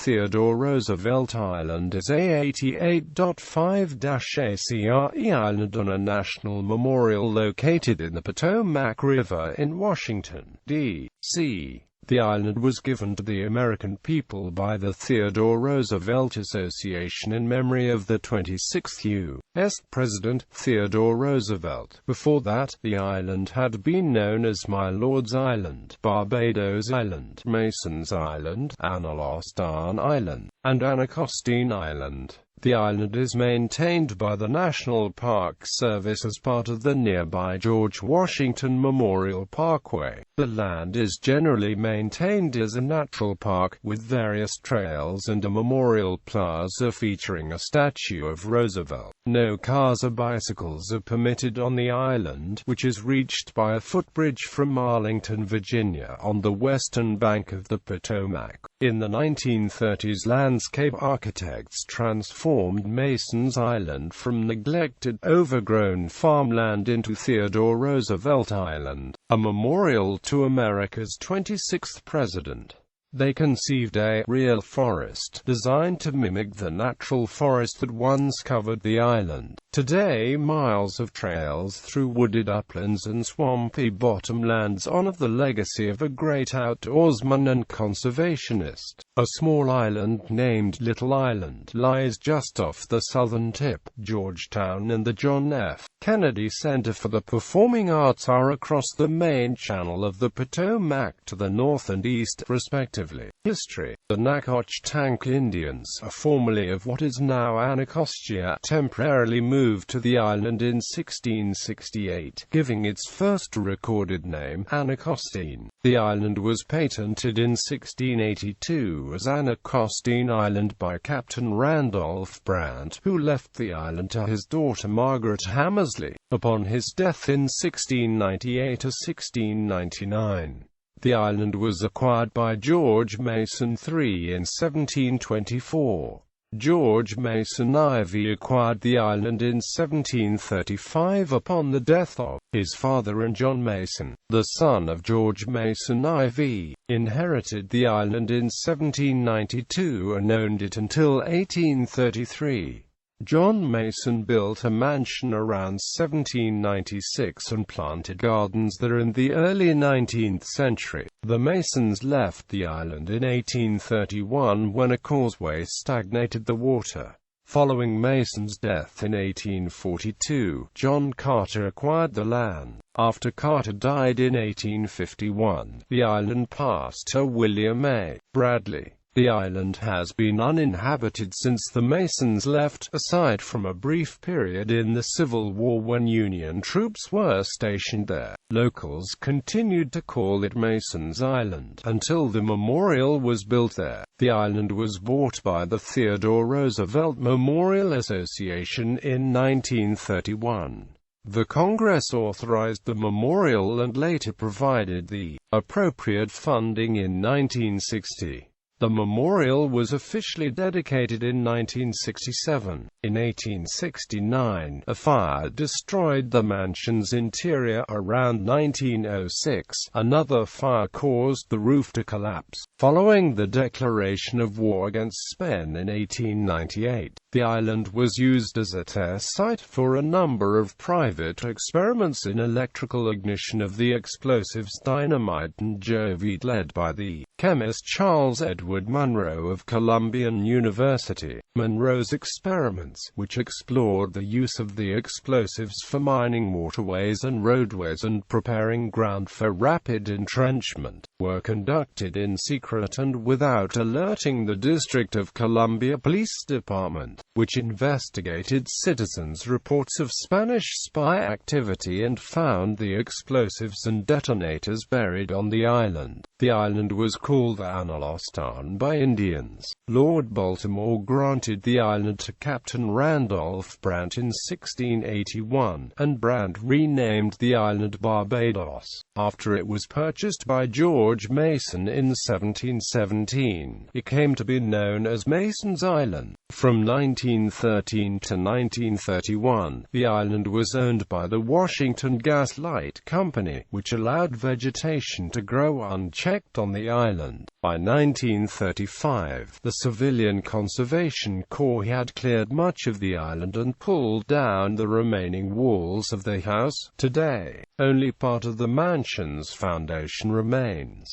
Theodore Roosevelt Island is a 88.5-acre island on a national memorial located in the Potomac River in Washington, D.C. The island was given to the American people by the Theodore Roosevelt Association in memory of the 26th U.S. President, Theodore Roosevelt. Before that, the island had been known as My Lord's Island, Barbadoes Island, Mason's Island, Analostan Island, and Anacostine Island. The island is maintained by the National Park Service as part of the nearby George Washington Memorial Parkway. The land is generally maintained as a natural park, with various trails and a memorial plaza featuring a statue of Roosevelt. No cars or bicycles are permitted on the island, which is reached by a footbridge from Arlington, Virginia, on the western bank of the Potomac. In the 1930s, landscape architects transformed Mason's Island from neglected, overgrown farmland into Theodore Roosevelt Island, a memorial to America's 26th president. They conceived a real forest, designed to mimic the natural forest that once covered the island. Today, miles of trails through wooded uplands and swampy bottomlands honor the legacy of a great outdoorsman and conservationist. A small island named Little Island lies just off the southern tip. Georgetown and the John F. Kennedy Center for the Performing Arts are across the main channel of the Potomac to the north and east, respectively. History. The Anacostine Indians, formerly of what is now Anacostia, temporarily moved to the island in 1668, giving its first recorded name, Anacostine. The island was patented in 1682 as Anacostine Island by Captain Randolph Brant, who left the island to his daughter Margaret Hammersley, upon his death in 1698 or 1699. The island was acquired by George Mason III in 1724. George Mason IV acquired the island in 1735 upon the death of his father, and John Mason, the son of George Mason IV, inherited the island in 1792 and owned it until 1833. John Mason built a mansion around 1796 and planted gardens there in the early 19th century. The Masons left the island in 1831 when a causeway stagnated the water. Following Mason's death in 1842, John Carter acquired the land. After Carter died in 1851, the island passed to William A. Bradley. The island has been uninhabited since the Masons left, aside from a brief period in the Civil War when Union troops were stationed there. Locals continued to call it Mason's Island until the memorial was built there. The island was bought by the Theodore Roosevelt Memorial Association in 1931. The Congress authorized the memorial and later provided the appropriate funding in 1960. The memorial was officially dedicated in 1967. In 1869, a fire destroyed the mansion's interior. Around 1906, another fire caused the roof to collapse. Following the declaration of war against Spain in 1898, the island was used as a test site for a number of private experiments in electrical ignition of the explosives dynamite and jovite, led by the chemist Charles Edward Munro of Columbian University. Munro's experiments, which explored the use of the explosives for mining waterways and roadways and preparing ground for rapid entrenchment, were conducted in secret and without alerting the District of Columbia Police Department, which investigated citizens' reports of Spanish spy activity and found the explosives and detonators buried on the island. The island was called Analostan by Indians. Lord Baltimore granted the island to Captain Randolph Brant in 1681, and Brant renamed the island Barbados, after it was purchased by George Mason in 1717. It came to be known as Mason's Island. From 1913 to 1931, the island was owned by the Washington Gas Light Company, which allowed vegetation to grow unchecked effect on the island. By 1935, the Civilian Conservation Corps had cleared much of the island and pulled down the remaining walls of the house. Today, only part of the mansion's foundation remains.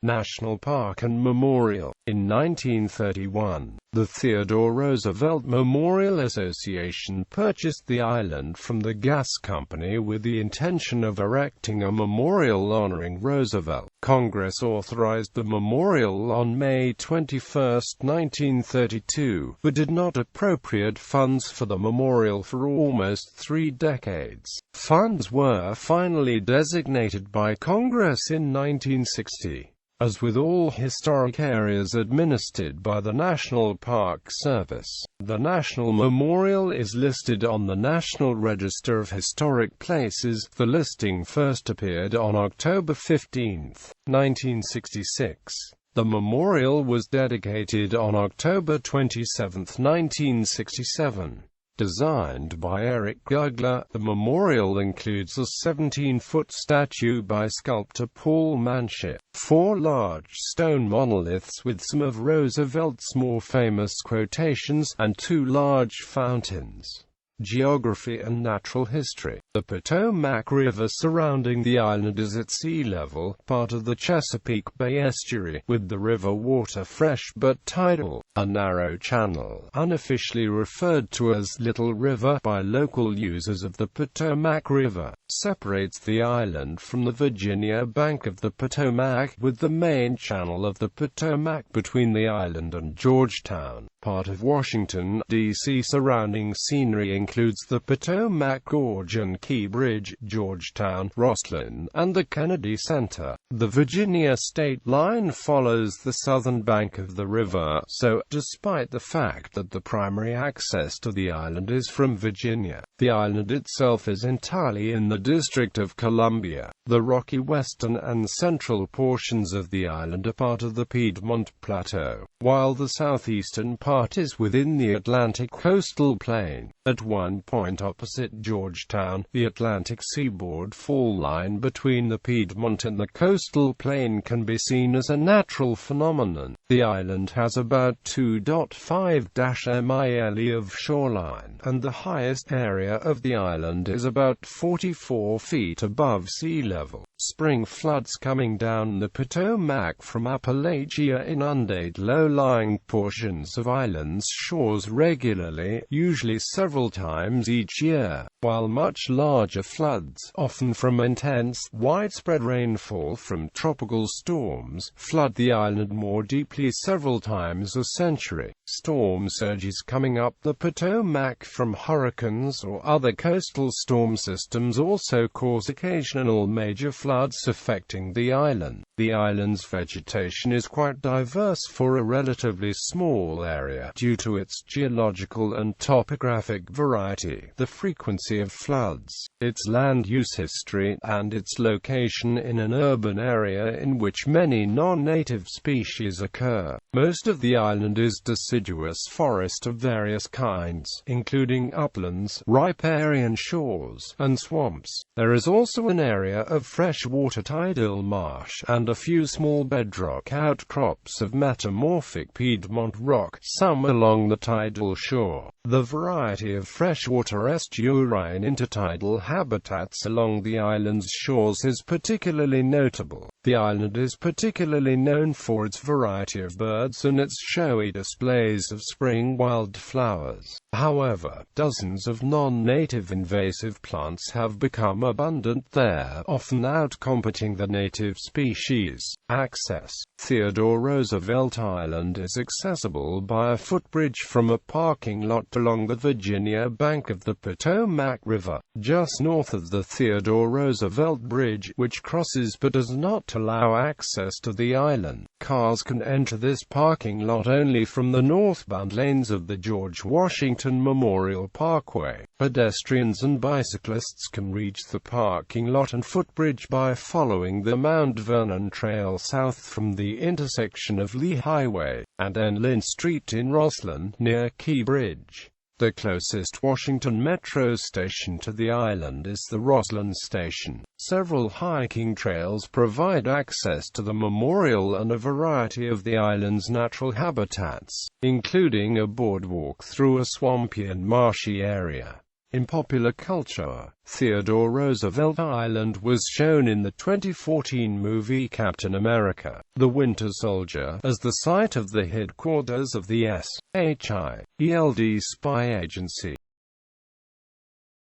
National Park and Memorial. In 1931, the Theodore Roosevelt Memorial Association purchased the island from the gas company with the intention of erecting a memorial honoring Roosevelt. Congress authorized the memorial on May 21, 1932, but did not appropriate funds for the memorial for almost 3 decades. Funds were finally designated by Congress in 1960. As with all historic areas administered by the National Park Service, the National Memorial is listed on the National Register of Historic Places. The listing first appeared on October 15, 1966. The memorial was dedicated on October 27, 1967. Designed by Eric Gugler, the memorial includes a 17-foot statue by sculptor Paul Manship, 4 large stone monoliths with some of Roosevelt's more famous quotations, and 2 large fountains. Geography and natural history. The Potomac River surrounding the island is at sea level, part of the Chesapeake Bay estuary, with the river water fresh but tidal. A narrow channel, unofficially referred to as Little River by local users of the Potomac River, separates the island from the Virginia bank of the Potomac, with the main channel of the Potomac between the island and Georgetown. Part of Washington, D.C. Surrounding scenery includes the Potomac Gorge and Key Bridge, Georgetown, Rosslyn, and the Kennedy Center. The Virginia state line follows the southern bank of the river, so, despite the fact that the primary access to the island is from Virginia, the island itself is entirely in the District of Columbia. The rocky western and central portions of the island are part of the Piedmont Plateau, while the southeastern part is within the Atlantic coastal plain. At one point opposite Georgetown, the Atlantic seaboard fall line between the Piedmont and the coastal plain can be seen as a natural phenomenon. The island has about 2.5 miles of shoreline, and the highest area of the island is about 44 feet above sea level. Spring floods coming down the Potomac from Appalachia inundate low-lying portions of islands' shores regularly, usually several times each year, while much larger floods, often from intense, widespread rainfall from tropical storms, flood the island more deeply several times a century. Storm surges coming up the Potomac from hurricanes or other coastal storm systems also cause occasional major floods affecting the island. The island's vegetation is quite diverse for a relatively small area due to its geological and topographic variety, the frequency of floods, its land use history, and its location in an urban area in which many non-native species occur. Most of the island is deciduous forest of various kinds, including uplands, riparian shores, and swamps. There is also an area of freshwater tidal marsh, and a few small bedrock outcrops of metamorphic Piedmont rock, some along the tidal shore. The variety of freshwater estuarine intertidal habitats along the island's shores is particularly notable. The island is particularly known for its variety of birds and its showy displays of spring wildflowers. However, dozens of non-native invasive plants have become abundant there, often outcompeting the native species. Access. Theodore Roosevelt Island is accessible by a footbridge from a parking lot along the Virginia bank of the Potomac River, just north of the Theodore Roosevelt Bridge, which crosses but does not allow access to the island. Cars can enter this parking lot only from the northbound lanes of the George Washington Memorial Parkway. Pedestrians and bicyclists can reach the parking lot and footbridge by following the Mount Vernon Trail south from the intersection of Lee Highway and Lynn Street in Rosslyn, near Key Bridge. The closest Washington Metro station to the island is the Roslyn Station. Several hiking trails provide access to the memorial and a variety of the island's natural habitats, including a boardwalk through a swampy and marshy area. In popular culture, Theodore Roosevelt Island was shown in the 2014 movie Captain America: The Winter Soldier as the site of the headquarters of the S.H.I.E.L.D. spy agency.